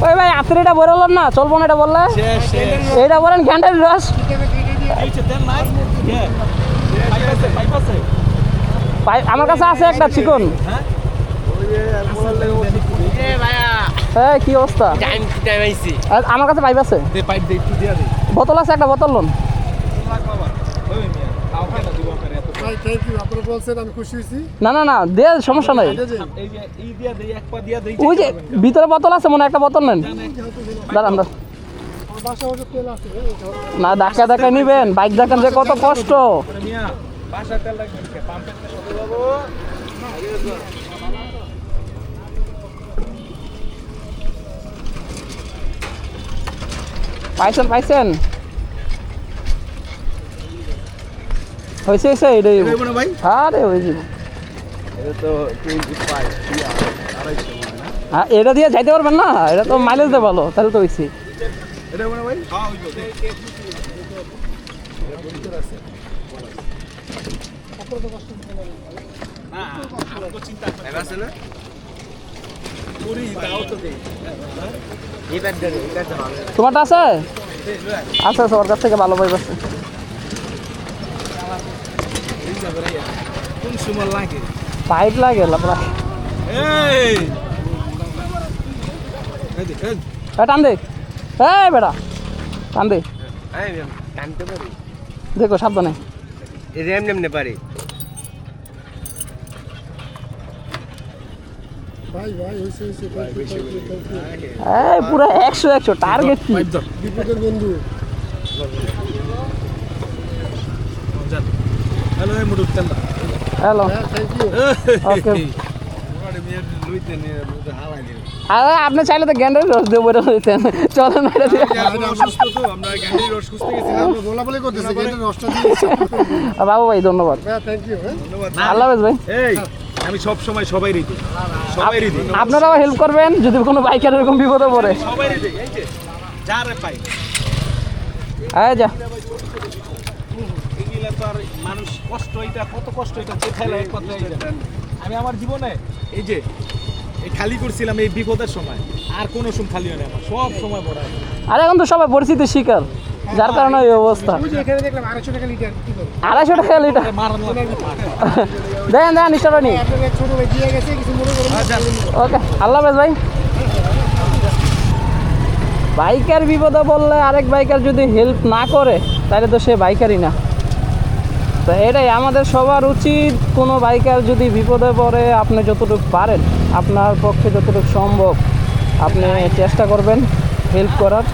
ওই ভাই আপনি এটা বললাম না, চলবো না এটা বললে, এইটা বলেন ঘ্যান্ডারি রস। আমার কাছে আছে একটা চিকন। হ্যাঁ কি অবস্থা? আমার কাছে পাইপ আছে, বোতল আছে, একটা বোতল লোন। না না না দে, সমস্যা নাই। ওই যে ভিতরে বোতল আছে মনে, একটা বোতল নেন। দাঁড়ান না, ধাক্কা ধাক্কা নিবেন, বাইক দেখেন যে কত কষ্ট। পাইছেন পাইছেন, হয়েছে এটাই। আরে হয়েছে, হ্যাঁ এটা দিয়ে যাইতে পারবেন না, এটা তো মাইলেজ দেয় ভালো, তাহলে তো হয়েছে। তোমারটা আছে? আচ্ছা আচ্ছা, ওর কাছ থেকে ভালো পাইব আছে। পাইপ লাগে টান দে, এই বেটা টান দে, দেখো সাবধানে। পারি পুরো 100 টার্গেট কি? বন্ধু হ্যালো, ওকে। আরে আপনি চাইলে তো গ্যান্ডারি রস দেবো, দিতেন। চলেন এটা দিয়ে। বাবু ভাই ধন্যবাদ, আল্লাহ হাফেজ ভাই। আমি সব সময় সবাই রেডি, আপনারাও হেল্প করবেন যদি কোনো বাইকার এরকম বিপদে পড়ে। সবাই রেডি, এই যে যারে পাই। হ্যাঁ যা, এগুলা তো আর মানুষ কষ্ট, এটা কত কষ্ট, এটা দেখাইলে এক কথায়। আমি আমার জীবনে এই যে এই খালি করছিলাম এই বিপদের সময়, আর কোনো সময় খালি হয় না আমার, সব সময় বড়। আর এখন তো সবাই পরিস্থিতির শিকার, যার কারণে এই অবস্থা। 250 টাকা লিটার দেন দেন স্টার নি। ওকে, আল্লাহ হাফেজ ভাই। বাইকার বিপদে বললে আরেক বাইকার যদি হেল্প না করে তাহলে তো সে বাইকারই না। তো এটাই আমাদের সবার উচিত, কোনো বাইকার যদি বিপদে পড়ে আপনি যতটুকু পারেন, আপনার পক্ষে যতটুকু সম্ভব আপনি চেষ্টা করবেন হেল্প করার।